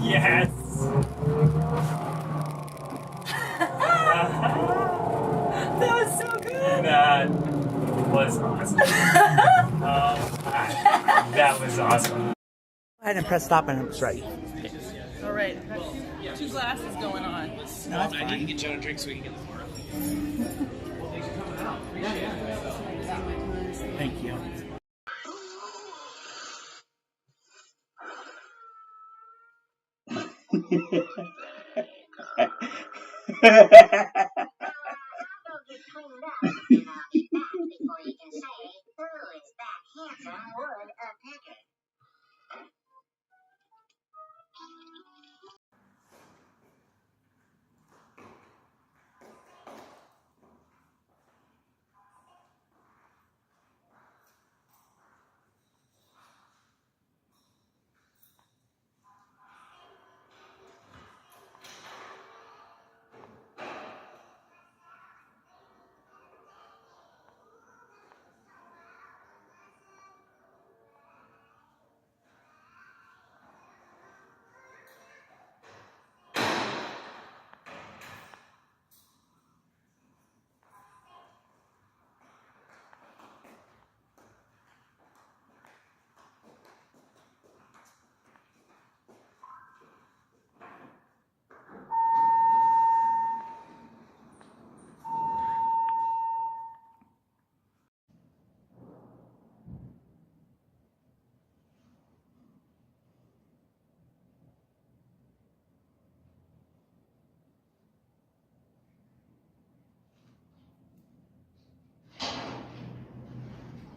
Yes! That was so good! That was awesome. That was awesome. Go ahead and press stop and it's ready. All right, two glasses going on. No, that's fine. I need to get John a drink so we can get the floor. Thank you.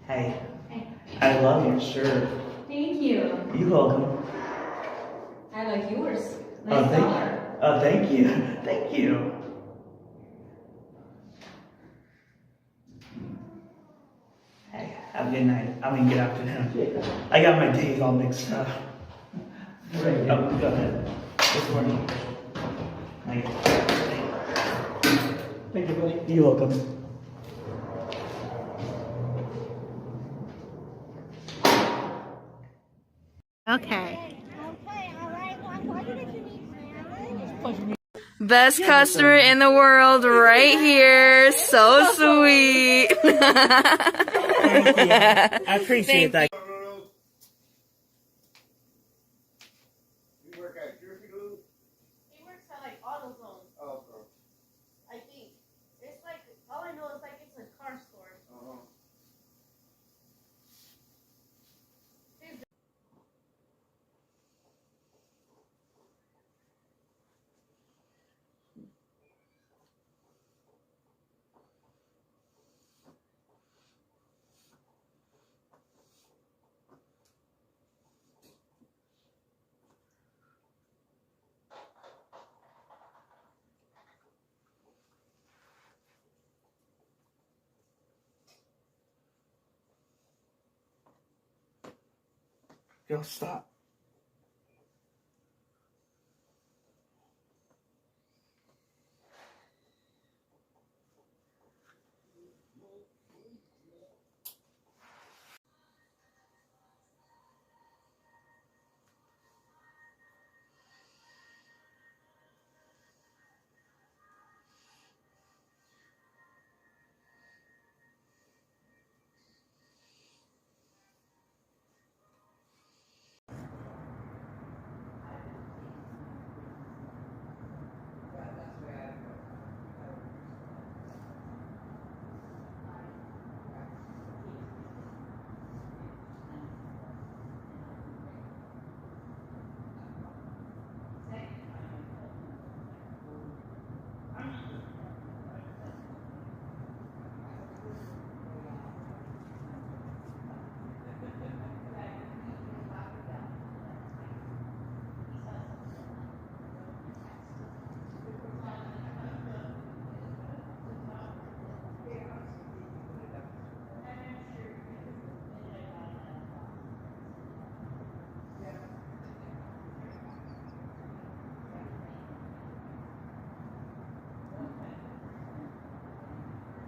Hey, I love your shirt. Thank you. You're welcome. I like yours. Oh, Nice thank color. you. Oh, thank you. Thank you. Hey, have a good night. I mean, good afternoon. I got my days all mixed up. Oh, go ahead. Good morning. Thank you, buddy. You're welcome. Okay. Best customer in the world right here. So sweet. Thank you. I appreciate that. You work at Jersey Glue? He works at like AutoZone, Oh, okay. I think. It's like, all I know is like it's a car store. Uh-huh. Yo, stop.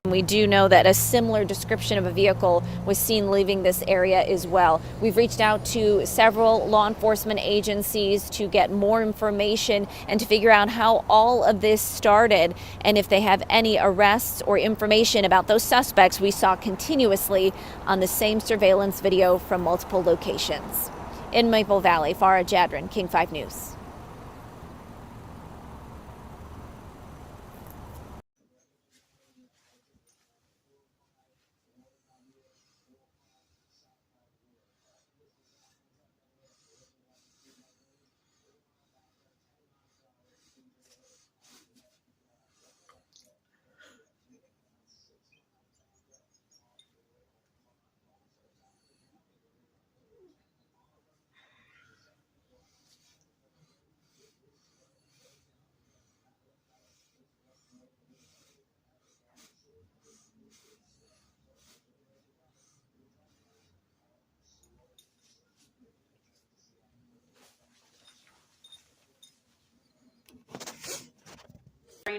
We do know that a similar description of a vehicle was seen leaving this area as well. We've reached out to several law enforcement agencies to get more information and to figure out how all of this started and if they have any arrests or information about those suspects we saw continuously on the same surveillance video from multiple locations. In Maple Valley, Farah Jadran, King 5 News.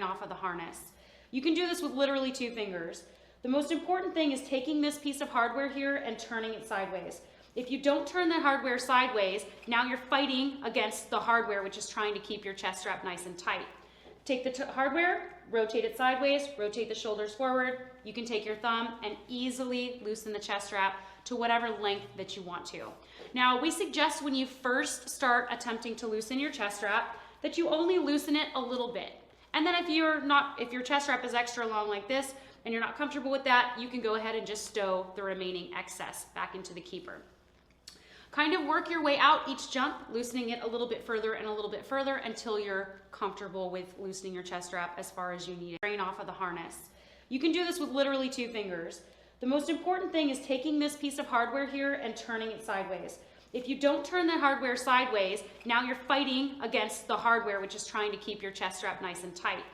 Off of the harness. You can do this with literally 2 fingers. The most important thing is taking this piece of hardware here and turning it sideways. If you don't turn the hardware sideways, now you're fighting against the hardware, which is trying to keep your chest strap nice and tight. Take the hardware, rotate it sideways, rotate the shoulders forward. You can take your thumb and easily loosen the chest strap to whatever length that you want to. Now, we suggest when you first start attempting to loosen your chest strap that you only loosen it a little bit. And then if your chest strap is extra long like this and you're not comfortable with that, you can go ahead and just stow the remaining excess back into the keeper. Kind of work your way out each jump, loosening it a little bit further and a little bit further until you're comfortable with loosening your chest strap as far as you need it. Drain off of the harness. You can do this with literally 2 fingers. The most important thing is taking this piece of hardware here and turning it sideways. If you don't turn the hardware sideways, now you're fighting against the hardware, which is trying to keep your chest strap nice and tight.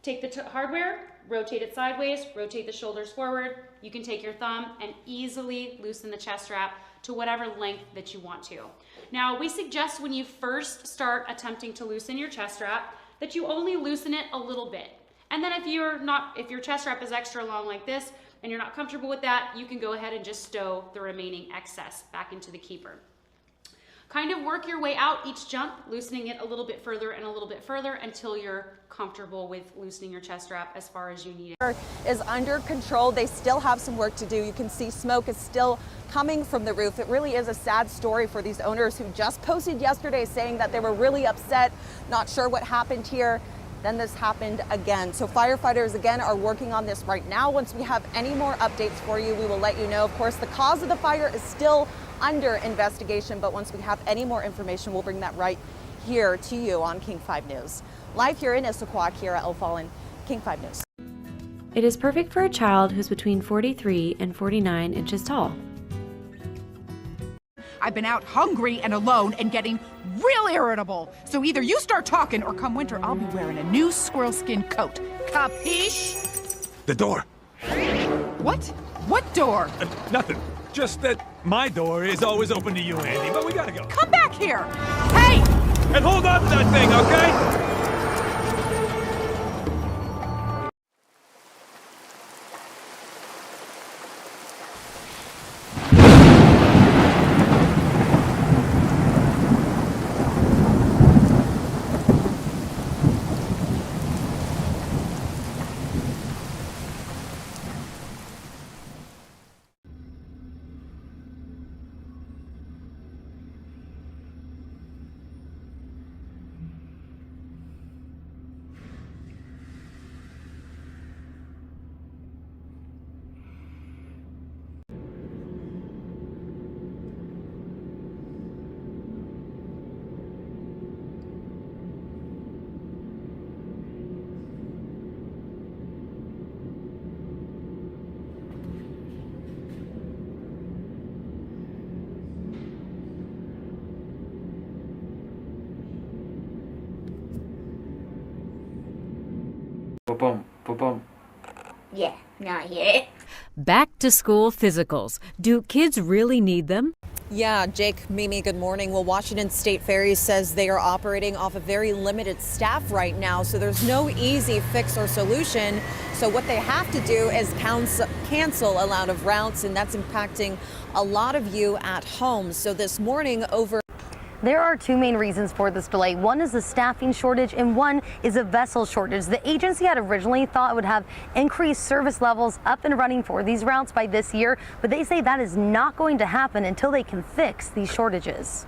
Take the hardware, rotate it sideways, rotate the shoulders forward. You can take your thumb and easily loosen the chest strap to whatever length that you want to. Now, we suggest when you first start attempting to loosen your chest strap that you only loosen it a little bit. And then if your chest strap is extra long like this and you're not comfortable with that, you can go ahead and just stow the remaining excess back into the keeper. Kind of work your way out each jump, loosening it a little bit further and a little bit further until you're comfortable with loosening your chest strap as far as you need it. Is under control. They still have some work to do. You can see smoke is still coming from the roof. It really is a sad story for these owners who just posted yesterday saying that they were really upset, not sure what happened here. Then this happened again. So firefighters again are working on this right now. Once we have any more updates for you, we will let you know. Of course, the cause of the fire is still under investigation, but once we have any more information, we'll bring that right here to you on King 5 News. Live here in Issaquah, Kira O'Fallon, King 5 News. It is perfect for a child who's between 43 and 49 inches tall. I've been out hungry and alone and getting real irritable. So either you start talking or come winter, I'll be wearing a new squirrel skin coat. Capiche? The door. What? What door? Nothing. Just that my door is always open to you, Andy, but we gotta go. Come back here! Hey! And hold on to that thing, okay? Boom, boom, boom. Yeah, not yet. Back to school physicals. Do kids really need them? Yeah, Jake, Mimi, good morning. Well, Washington State Ferries says they are operating off a very limited staff right now, so there's no easy fix or solution. So what they have to do is cancel a lot of routes, and that's impacting a lot of you at home. So this morning over... There are two main reasons for this delay. One is the staffing shortage and one is a vessel shortage. The agency had originally thought it would have increased service levels up and running for these routes by this year, but they say that is not going to happen until they can fix these shortages.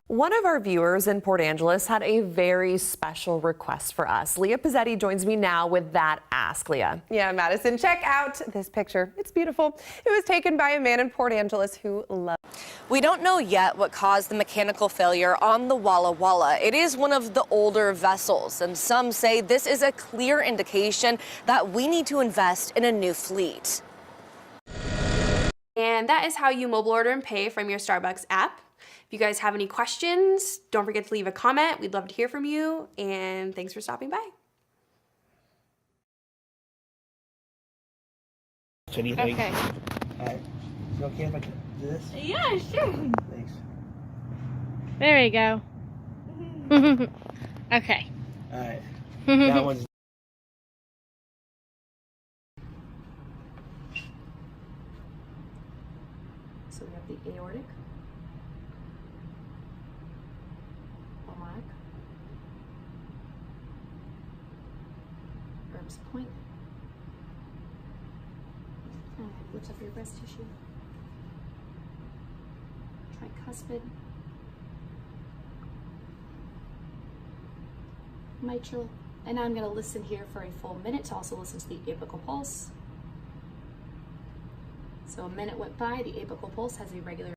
One of our viewers in Port Angeles had a very special request for us. Leah Pizzetti joins me now with that ask. Leah. Yeah, Madison, check out this picture. It's beautiful. It was taken by a man in Port Angeles who loved. We don't know yet what caused the mechanical failure on the Walla Walla. It is one of the older vessels, and some say this is a clear indication that we need to invest in a new fleet. And that is how you mobile order and pay from your Starbucks app. If you guys have any questions, don't forget to leave a comment. We'd love to hear from you, and thanks for stopping by. So do you think? Okay. All right. Is it okay if I do this? Yeah, sure. Thanks. There we go. Okay. All right. That one's. So we have the aortic, pulmonic, Erb's point, and lift up your breast tissue, tricuspid, mitral, and now I'm going to listen here for a full minute to also listen to the apical pulse. So a minute went by, the apical pulse has a regular...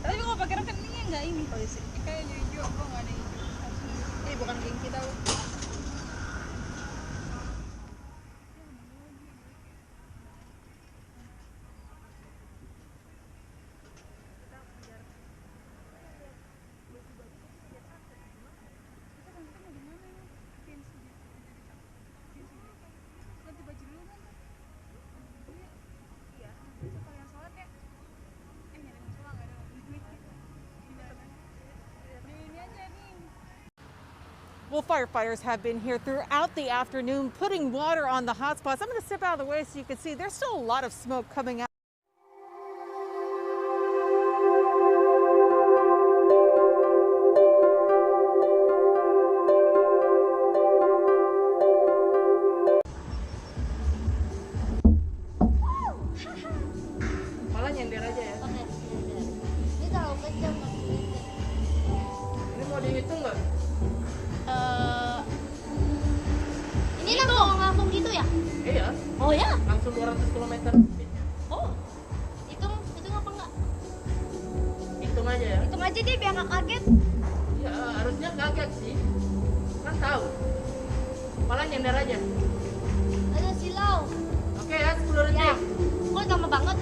Tapi kalau pakai rekeningnya nggak ini polisi. Kayaknya juga kok nggak ada ini. Ini bukan geng kita. Well, firefighters have been here throughout the afternoon putting water on the hot spots. I'm going to step out of the way so you can see there's still a lot of smoke coming out. Malah nyender aja ya. Ini terlalu kejam maksudnya. Ini mau dihitung nggak? Ini langsung gitu ya? Iya. Oh ya? Langsung 200 km. Oh. Hitung apa enggak? Hitung aja ya. Hitung aja deh biar nggak kaget. Ya harusnya kaget sih. Kan tahu. Malah nyender aja. Ada silau. Oke ya, 10 detik. Ya. Kok lama banget?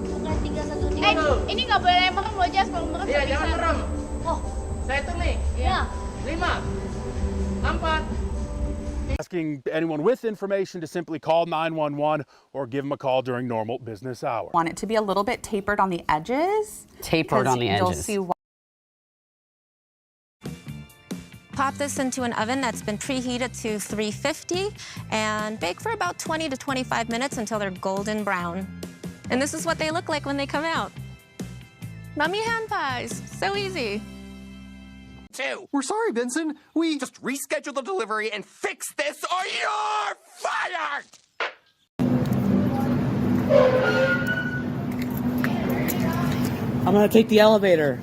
Bukan 3, 1, 3. Ini nggak boleh merem loh, Jas. Kalau merem Iya, jangan merem. Oh. Saya hitung nih. Iya. 5, 4. Asking anyone with information to simply call 911 or give them a call during normal business hours. Want it to be a little bit tapered on the edges. Tapered on the You'll edges. see why. Pop this into an oven that's been preheated to 350 and bake for about 20 to 25 minutes until they're golden brown. And this is what they look like when they come out. Mummy hand pies, so easy. We're sorry, Benson. We just reschedule the delivery and fix this or you're fired! I'm gonna take the elevator.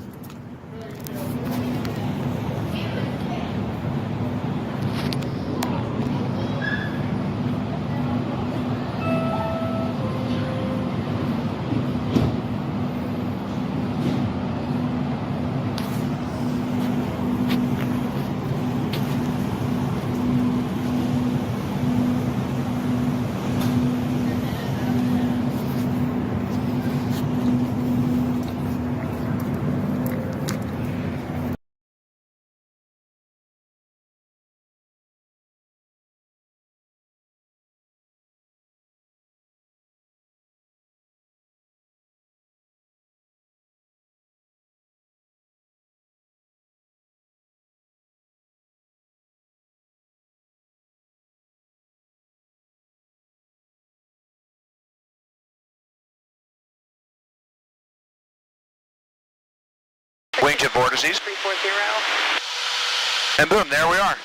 Wingtip vortices. 340. And boom, there we are.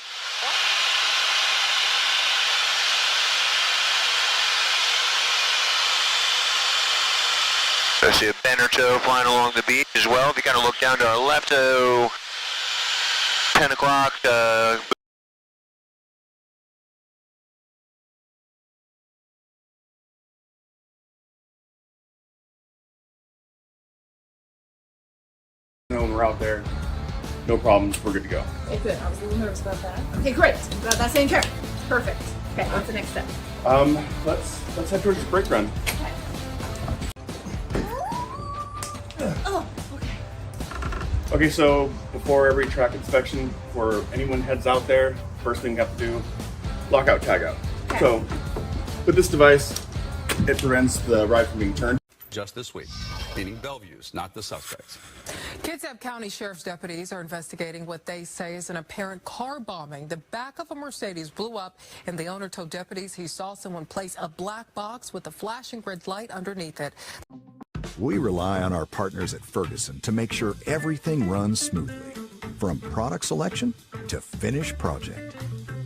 I see a bend or toe flying along the beach as well. If you kind of look down to our left, 10 o'clock. When we're out there, no problems, we're good to go. Okay, good. I was a little nervous about that. Okay, great. Glad that's taken care of. Perfect. Okay, what's the next step? Let's head towards the brake run. Oh, Okay, so before every track inspection, before anyone heads out there, first thing you have to do, lockout, tag out. Okay. So with this device, it prevents the ride from being turned. Just this week, meaning Bellevue's, not the suspects. Kitsap County Sheriff's deputies are investigating what they say is an apparent car bombing. The back of a Mercedes blew up, and the owner told deputies he saw someone place a black box with a flashing red light underneath it. We rely on our partners at Ferguson to make sure everything runs smoothly, from product selection to finished project.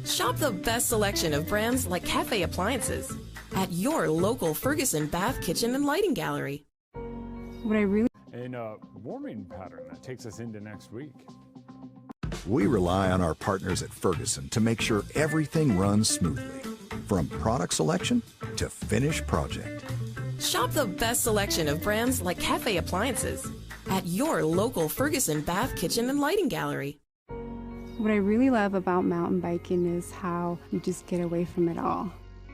Shop the best selection of brands like Cafe Appliances at your local Ferguson Bath, Kitchen, and Lighting Gallery. What I really In a warming pattern that takes us into next week. We rely on our partners at Ferguson to make sure everything runs smoothly, from product selection to finished project. Shop the best selection of brands like Cafe Appliances at your local Ferguson Bath, Kitchen, and Lighting Gallery. What I really love about mountain biking is how you just get away from it all.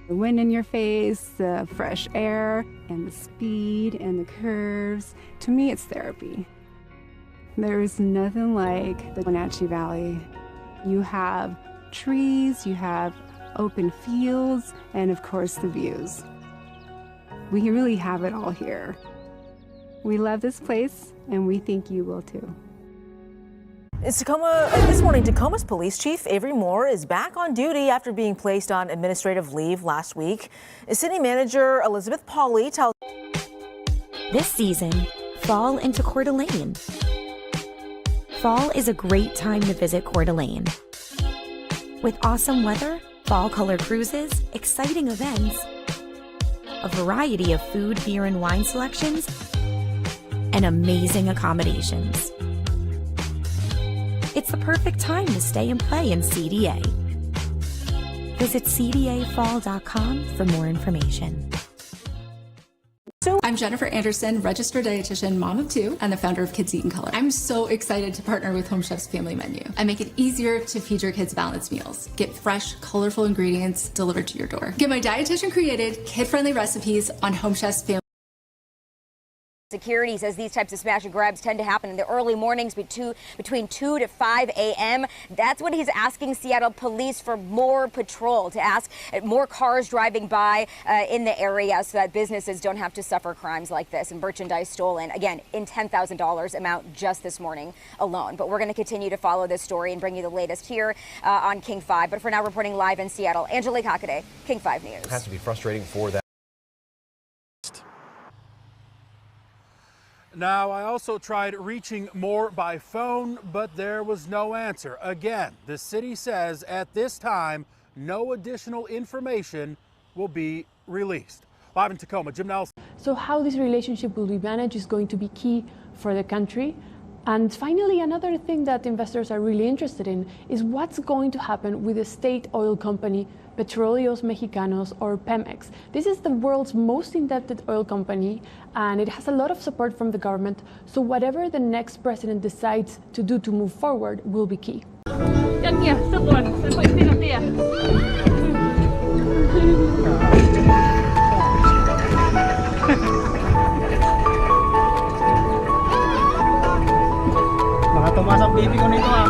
The wind in your face, the fresh air, and the speed and the curves. To me, it's therapy. There's nothing like the Wenatchee Valley. You have trees, you have open fields, and of course the views. We really have it all here. We love this place, and we think you will too. This morning, Tacoma's Police Chief Avery Moore is back on duty after being placed on administrative leave last week. City Manager Elizabeth Pauley tells this season, fall into Coeur d'Alene. Fall is a great time to visit Coeur d'Alene. With awesome weather, fall color cruises, exciting events, a variety of food, beer, and wine selections, and amazing accommodations. It's the perfect time to stay and play in CDA. Visit cdafall.com for more information. I'm Jennifer Anderson, registered dietitian, mom of 2, and the founder of Kids Eat in Color. I'm so excited to partner with Home Chef's Family Menu. I make it easier to feed your kids balanced meals. Get fresh, colorful ingredients delivered to your door. Get my dietitian-created, kid-friendly recipes on Home Chef's Family. Security says these types of smash and grabs tend to happen in the early mornings between 2 to 5 a.m. That's when he's asking Seattle police for more patrol, to ask more cars driving by in the area so that businesses don't have to suffer crimes like this and merchandise stolen. Again, in $10,000 amount just this morning alone. But we're going to continue to follow this story and bring you the latest here on King 5. But for now, reporting live in Seattle, Angelique Hockaday, King 5 News. It has to be frustrating for that. Now, I also tried reaching Moore by phone, but there was no answer. Again, the city says at this time, no additional information will be released. Live in Tacoma, Jim Nelson. So how this relationship will be managed is going to be key for the country. And finally, another thing that investors are really interested in is what's going to happen with the state oil company Petróleos Mexicanos, or Pemex. This is the world's most indebted oil company, and it has a lot of support from the government. So whatever the next president decides to do to move forward will be key. Baka tumasang baby ko nito ah.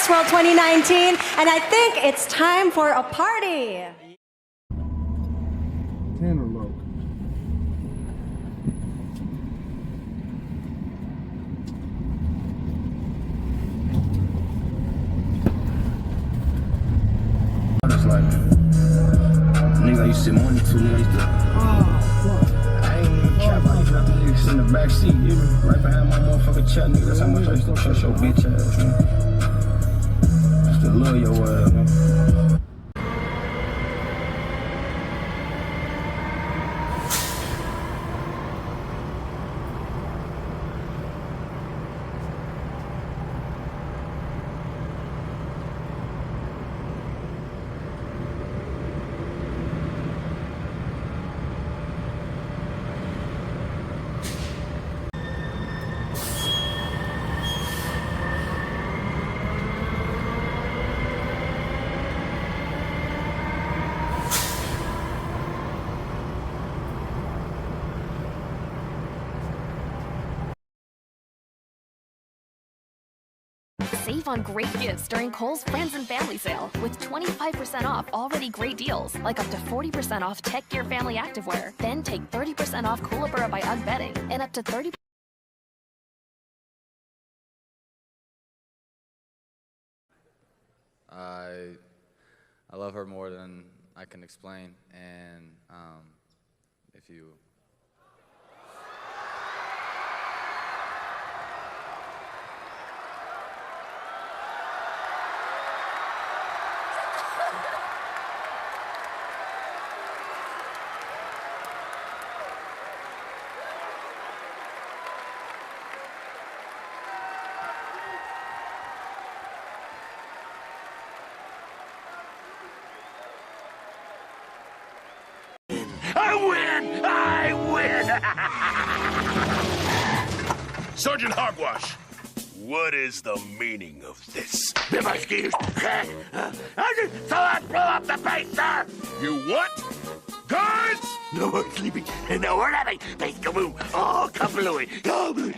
World 2019, and I think it's time for a party. Tanner Loke. I was like, nigga, I used to sit money too, nigga, I used to, I ain't even care about these other niggas in the back seat, you know, right behind my motherfucking chat, nigga, that's how much I used to trust your bitch ass, man. I love your ass, man. Save on great gifts during Kohl's Friends and Family Sale with 25% off already great deals, like up to 40% off Tech Gear Family Activewear. Then take 30% off Koolaburra by UGG bedding and up to 30%. I love her more than I can explain, and if you I win! I win! Sergeant Hogwash, what is the meaning of this? I just thought I'd blow up the base, sir! You what? Guards? No more sleeping, and no more napping. Base kaboom! Oh, kablooey! Kablooey!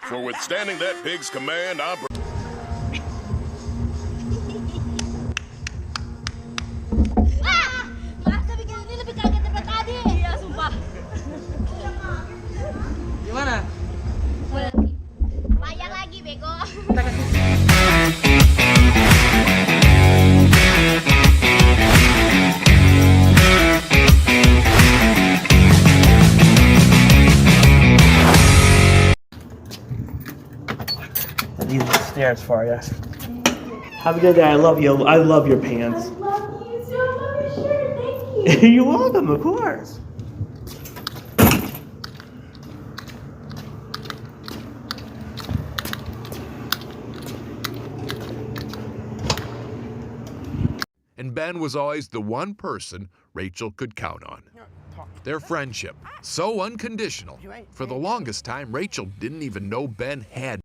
For withstanding that pig's command, I'm... Gimana? Bayar lagi, bego. These are the stairs for you. Have a good day. I love you. I love your pants. I love you too. I love your shirt. Thank you. You're welcome, of course. And Ben was always the one person Rachel could count on. Their friendship, so unconditional. For the longest time, Rachel didn't even know Ben had.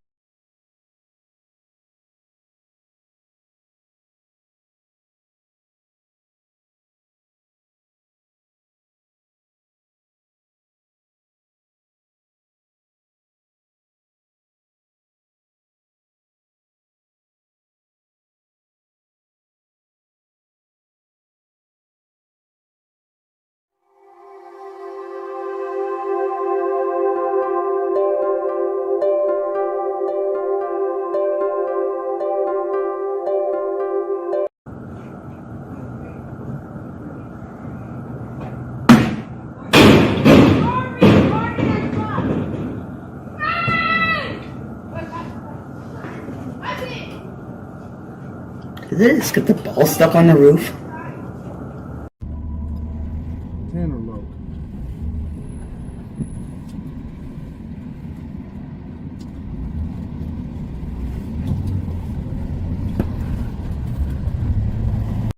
Did they just get the ball stuck on the roof? Tanner Loke.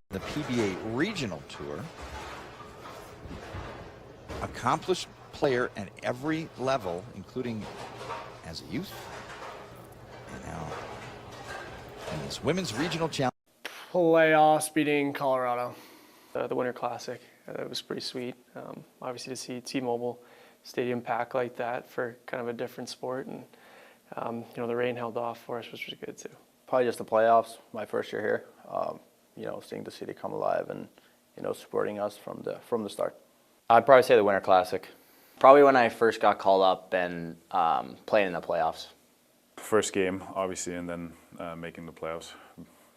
The PBA Regional Tour. Accomplished player at every level, including as a youth, and now in this Women's Regional Challenge. Playoffs beating Colorado. The Winter Classic, it was pretty sweet. Obviously to see T-Mobile Stadium packed like that for kind of a different sport, and you know, the rain held off for us, which was good too. Probably just the playoffs, my first year here. You know, seeing the city come alive and, you know, supporting us from the start. I'd probably say the Winter Classic. Probably when I first got called up and playing in the playoffs. First game, obviously, and then making the playoffs,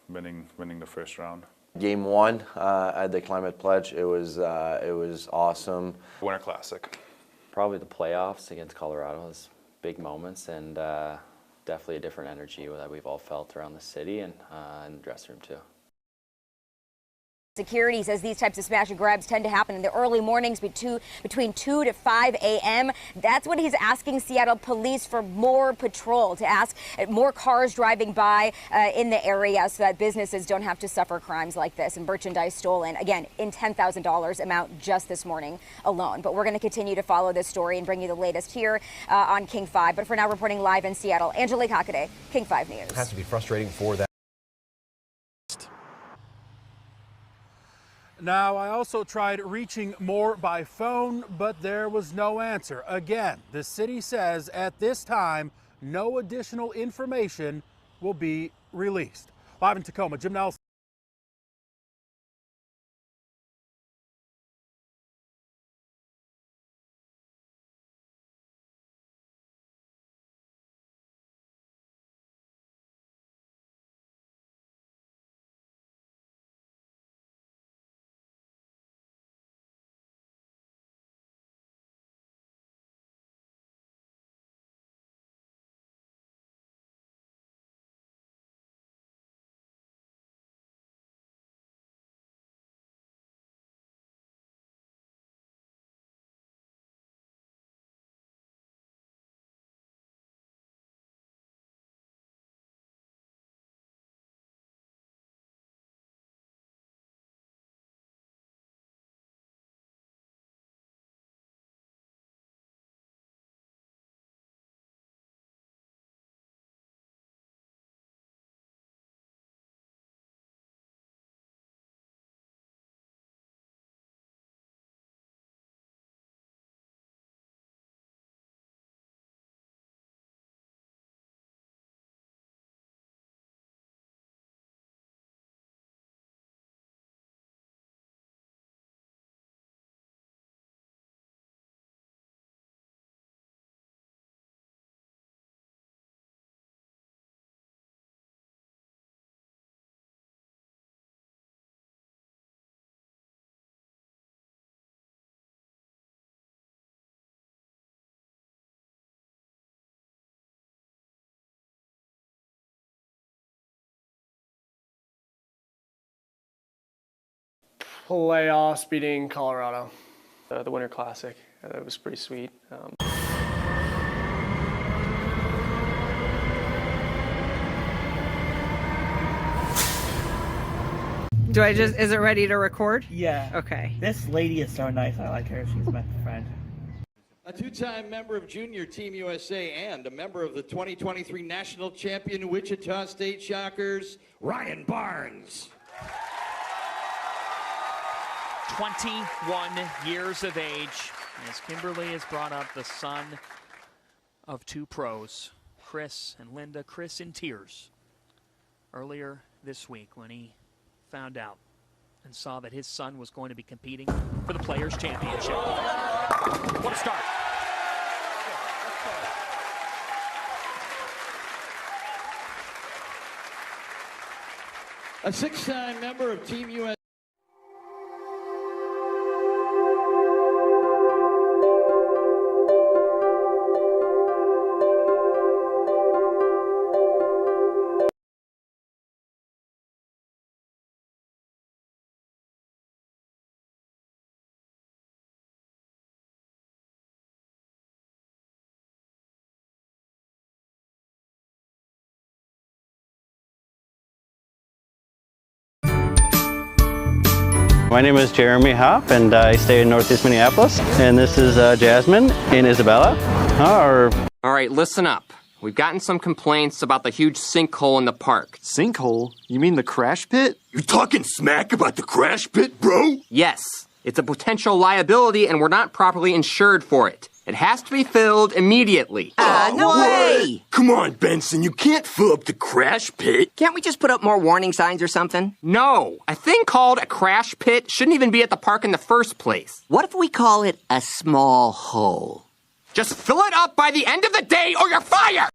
winning the first round. Game 1 at the Climate Pledge, it was awesome. Winter Classic. Probably the playoffs against Colorado was big moments, and definitely a different energy that we've all felt around the city and in the dressing room too. Security says these types of smash and grabs tend to happen in the early mornings between 2 to 5 a.m. That's when he's asking Seattle police for more patrol, to ask more cars driving by in the area so that businesses don't have to suffer crimes like this and merchandise stolen, again, in $10,000 amount just this morning alone. But we're going to continue to follow this story and bring you the latest here on King 5. But for now, reporting live in Seattle, Angelique Hockaday, King 5 News. It has to be frustrating for that. Now, I also tried reaching Moore by phone, but there was no answer. Again, the city says at this time, no additional information will be released. Live in Tacoma, Jim Nelson. Playoffs beating Colorado, the Winter Classic. It was pretty sweet. Is it ready to record? Yeah. Okay. This lady is so nice. I like her. She's my friend. A two-time member of Junior Team USA and a member of the 2023 National Champion Wichita State Shockers, Ryan Barnes. 21 years of age, as Kimberly has brought up the son of two pros, Chris and Linda. Chris in tears earlier this week when he found out and saw that his son was going to be competing for the Players' Championship. What a start. A six-time member of Team USA. My name is Jeremy Hopp, and I stay in Northeast Minneapolis. And this is Jasmine and Isabella. All right, listen up. We've gotten some complaints about the huge sinkhole in the park. Sinkhole? You mean the crash pit? You talking smack about the crash pit, bro? Yes, it's a potential liability, and we're not properly insured for it. It has to be filled immediately. No way! Come on, Benson, you can't fill up the crash pit. Can't we just put up more warning signs or something? No. A thing called a crash pit shouldn't even be at the park in the first place. What if we call it a small hole? Just fill it up by the end of the day or you're fired!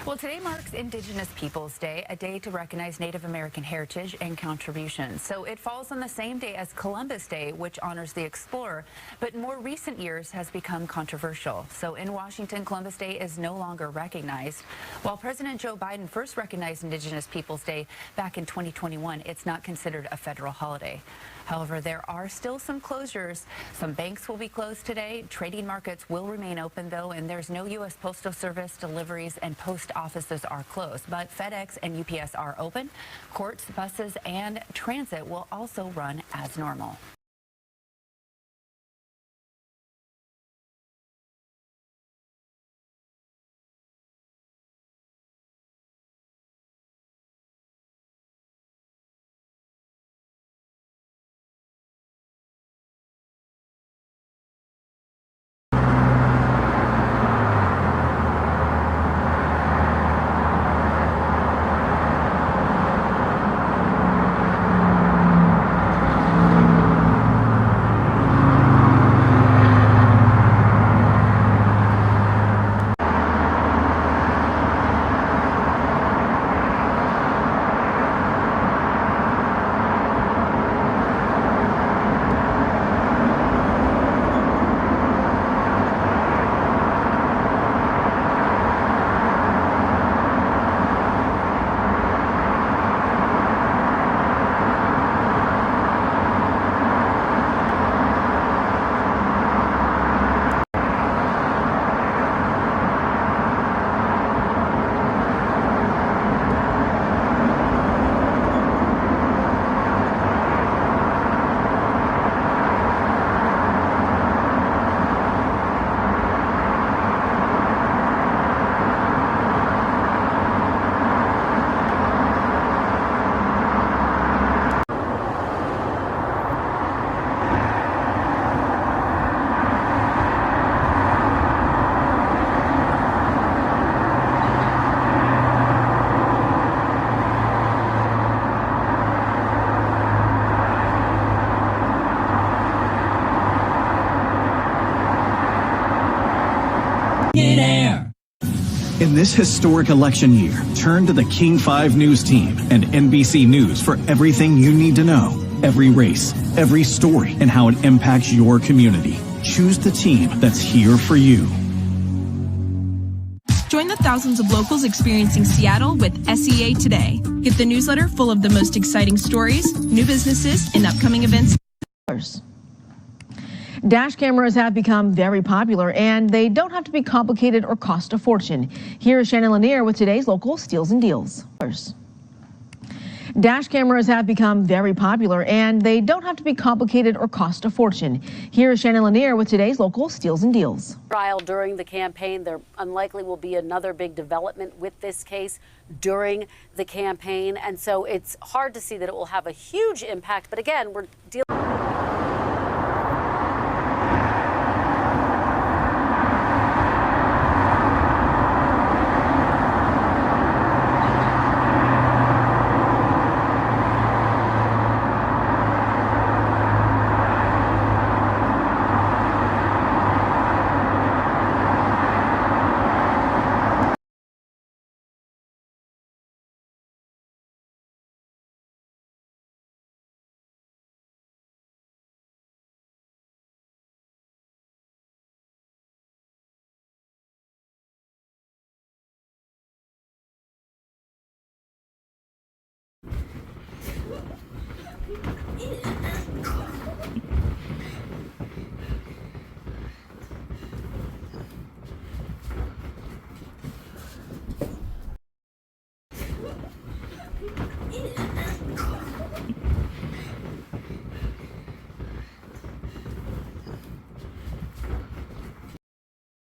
Well, today marks Indigenous Peoples Day, a day to recognize Native American heritage and contributions. So it falls on the same day as Columbus Day, which honors the explorer, but in more recent years has become controversial. So in Washington, Columbus Day is no longer recognized. While President Joe Biden first recognized Indigenous Peoples Day back in 2021, it's not considered a federal holiday. However, there are still some closures. Some banks will be closed today. Trading markets will remain open, though, and there's no U.S. Postal Service deliveries and post offices are closed. But FedEx and UPS are open. Courts, buses, and transit will also run as normal. This historic election year, turn to the King 5 News team and NBC News for everything you need to know. Every race, every story, and how it impacts your community. Choose the team that's here for you. Join the thousands of locals experiencing Seattle with SEA Today. Get the newsletter full of the most exciting stories, new businesses, and upcoming events. Dash cameras have become very popular, and they don't have to be complicated or cost a fortune. Here is Shannon Lanier with today's local Steals and Deals. Dash cameras have become very popular, and they don't have to be complicated or cost a fortune. Here is Shannon Lanier with today's local Steals and Deals. Trial during the campaign. There unlikely will be another big development with this case during the campaign, and so it's hard to see that it will have a huge impact. But again, we're dealing